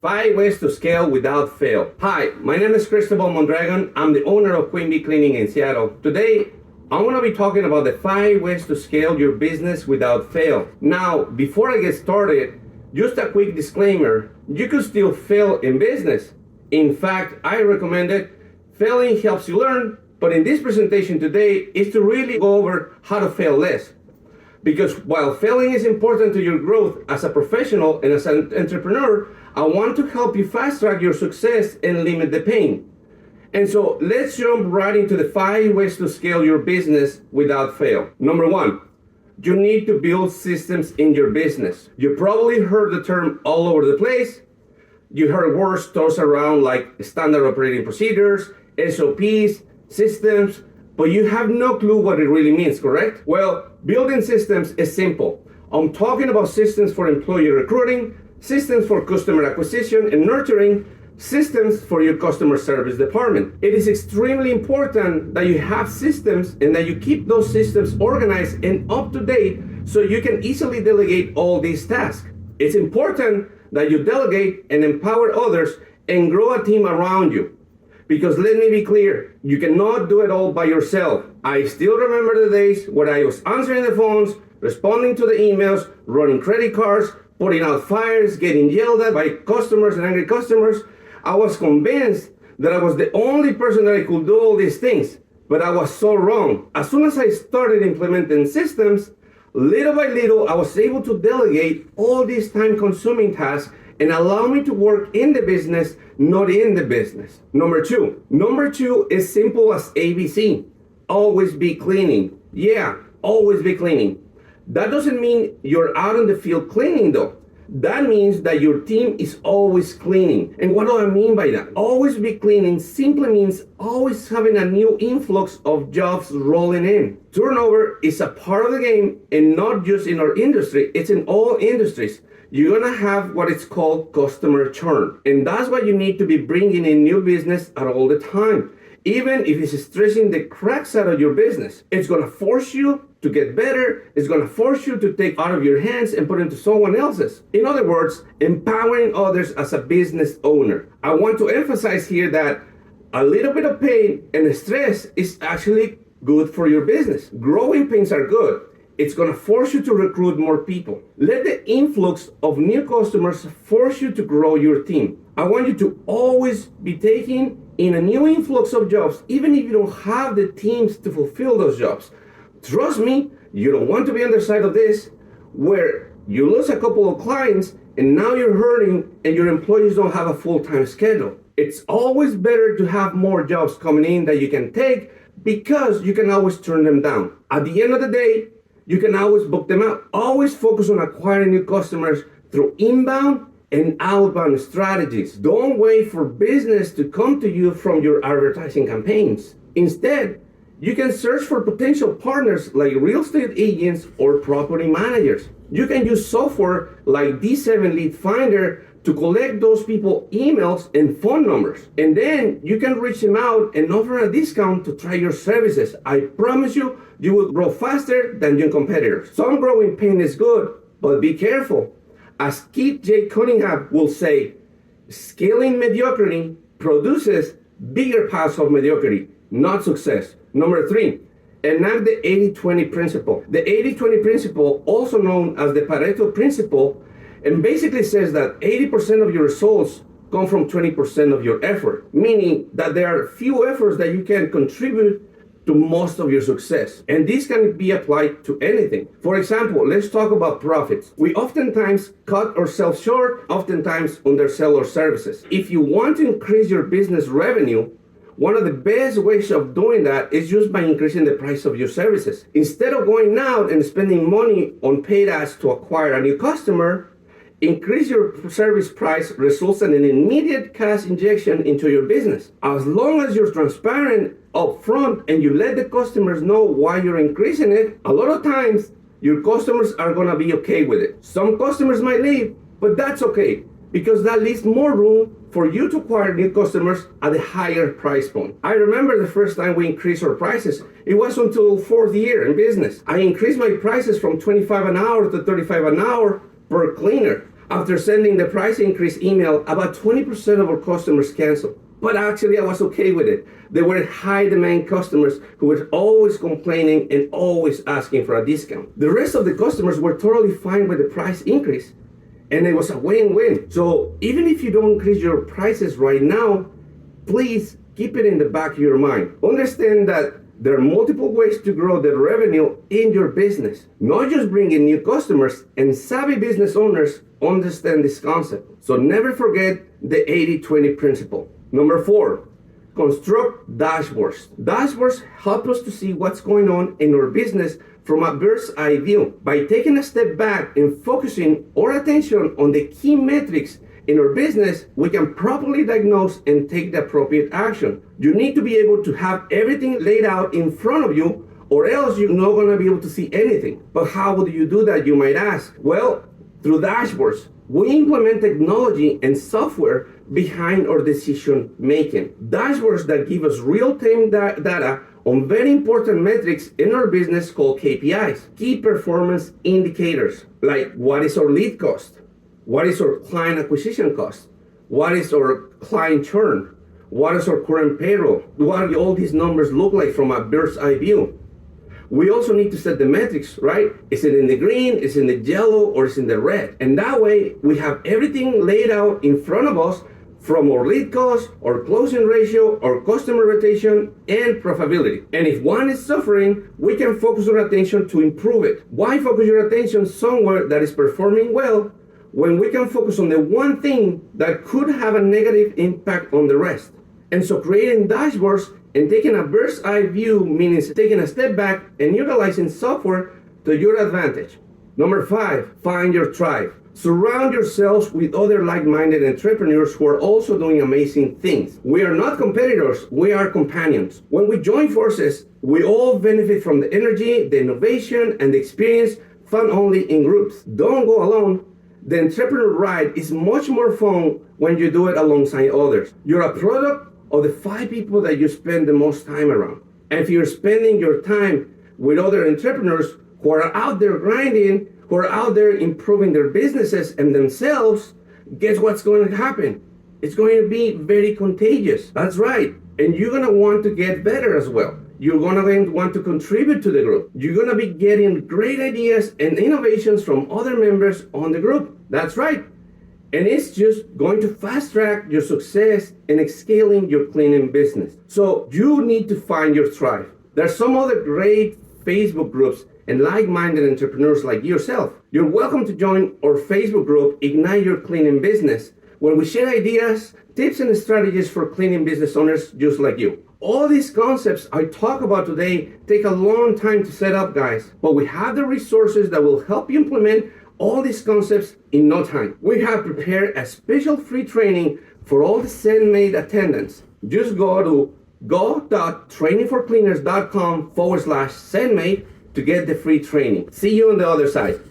5 ways to scale without fail. Hi, my name is Cristobal Mondragon. I'm the owner of Queen Bee Cleaning in Seattle. Today, I'm going to be talking about the 5 ways to scale your business without fail. Now, before I get started, just a quick disclaimer. You could still fail in business. In fact, I recommend it. Failing helps you learn, but in this presentation today is to really go over how to fail less. Because while failing is important to your growth as a professional and as an entrepreneur, I want to help you fast track your success and limit the pain. And so let's jump right into the 5 ways to scale your business without fail. Number 1, you need to build systems in your business. You probably heard the term all over the place. You heard words tossed around like standard operating procedures, SOPs, systems, but you have no clue what it really means, correct? Well, building systems is simple. I'm talking about systems for employee recruiting, systems for customer acquisition and nurturing, systems for your customer service department. It is extremely important that you have systems and that you keep those systems organized and up to date so you can easily delegate all these tasks. It's important that you delegate and empower others and grow a team around you. Because let me be clear, you cannot do it all by yourself. I still remember the days when I was answering the phones, responding to the emails, running credit cards, putting out fires, getting yelled at by customers and angry customers. I was convinced that I was the only person that I could do all these things, but I was so wrong. As soon as I started implementing systems, little by little, I was able to delegate all these time-consuming tasks and allow me to work in the business, not in the business. Number two is simple as ABC. Always be cleaning. Yeah, always be cleaning. That doesn't mean you're out in the field cleaning though. That means that your team is always cleaning. And what do I mean by that? Always be cleaning simply means always having a new influx of jobs rolling in. Turnover is a part of the game, and not just in our industry, it's in all industries. You're gonna have what it's called customer churn. And that's why you need to be bringing in new business at all the time. Even if it's stressing the cracks out of your business, it's gonna force you to get better. It's gonna force you to take out of your hands and put into someone else's. In other words, empowering others as a business owner. I want to emphasize here that a little bit of pain and stress is actually good for your business. Growing pains are good. It's gonna force you to recruit more people. Let the influx of new customers force you to grow your team. I want you to always be taking in a new influx of jobs, even if you don't have the teams to fulfill those jobs. Trust me, you don't want to be on the side of this, where you lose a couple of clients and now you're hurting and your employees don't have a full-time schedule. It's always better to have more jobs coming in that you can take because you can always turn them down. At the end of the day, you can always book them out. Always focus on acquiring new customers through inbound and outbound strategies. Don't wait for business to come to you from your advertising campaigns. Instead, you can search for potential partners like real estate agents or property managers. You can use software like D7 Lead Finder to collect those people's emails and phone numbers. And then you can reach them out and offer a discount to try your services. I promise you, you will grow faster than your competitors. Some growing pain is good, but be careful. As Keith J. Cunningham will say, scaling mediocrity produces bigger piles of mediocrity, not success. Number 3, enact the 80-20 principle. The 80-20 principle, also known as the Pareto principle, and basically says that 80% of your results come from 20% of your effort, meaning that there are few efforts that you can contribute to most of your success. And this can be applied to anything. For example, let's talk about profits. We oftentimes cut ourselves short, oftentimes undersell our services. If you want to increase your business revenue, one of the best ways of doing that is just by increasing the price of your services. Instead of going out and spending money on paid ads to acquire a new customer, increase your service price results in an immediate cash injection into your business. As long as you're transparent up front and you let the customers know why you're increasing it, a lot of times your customers are gonna be okay with it. Some customers might leave, but that's okay, because that leaves more room for you to acquire new customers at a higher price point. I remember the first time we increased our prices, it was until 4th year in business. I increased my prices from $25 an hour to $35 an hour per cleaner. After sending the price increase email, about 20% of our customers canceled. But actually, I was okay with it. They were high demand customers who were always complaining and always asking for a discount. The rest of the customers were totally fine with the price increase, and it was a win-win. So even if you don't increase your prices right now, please keep it in the back of your mind. Understand that there are multiple ways to grow the revenue in your business, not just bringing new customers, and savvy business owners understand this concept. So never forget the 80-20 principle. Number 4, construct dashboards. Dashboards help us to see what's going on in our business from a bird's eye view. By taking a step back and focusing our attention on the key metrics in our business, we can properly diagnose and take the appropriate action. You need to be able to have everything laid out in front of you, or else you're not going to be able to see anything. But how do you do that, you might ask? Well, through dashboards. We implement technology and software behind our decision making. Dashboards that give us real-time data on very important metrics in our business called KPIs, key performance indicators, like what is our lead cost? What is our client acquisition cost? What is our client churn? What is our current payroll? What do all these numbers look like from a bird's eye view? We also need to set the metrics, right? Is it in the green, is it in the yellow, or is it in the red? And that way, we have everything laid out in front of us from our lead cost, our closing ratio, our customer retention, and profitability. And if one is suffering, we can focus our attention to improve it. Why focus your attention somewhere that is performing well when we can focus on the one thing that could have a negative impact on the rest? And so creating dashboards and taking a bird's eye view means taking a step back and utilizing software to your advantage. Number 5, find your tribe. Surround yourselves with other like-minded entrepreneurs who are also doing amazing things. We are not competitors, we are companions. When we join forces, we all benefit from the energy, the innovation, and the experience found only in groups. Don't go alone. The entrepreneur ride is much more fun when you do it alongside others. You're a product of the 5 people that you spend the most time around. And if you're spending your time with other entrepreneurs who are out there grinding, who are out there improving their businesses and themselves, guess what's going to happen? It's going to be very contagious. That's right. And you're going to want to get better as well. You're going to want to contribute to the group. You're going to be getting great ideas and innovations from other members on the group. That's right. And it's just going to fast track your success in scaling your cleaning business. So you need to find your tribe. There's some other great Facebook groups and like-minded entrepreneurs like yourself. You're welcome to join our Facebook group, Ignite Your Cleaning Business, where we share ideas, tips, and strategies for cleaning business owners just like you. All these concepts I talk about today take a long time to set up, guys, but we have the resources that will help you implement all these concepts in no time. We have prepared a special free training for all the SendMate attendants. Just go to go.trainingforcleaners.com/SendMate to get the free training. See you on the other side.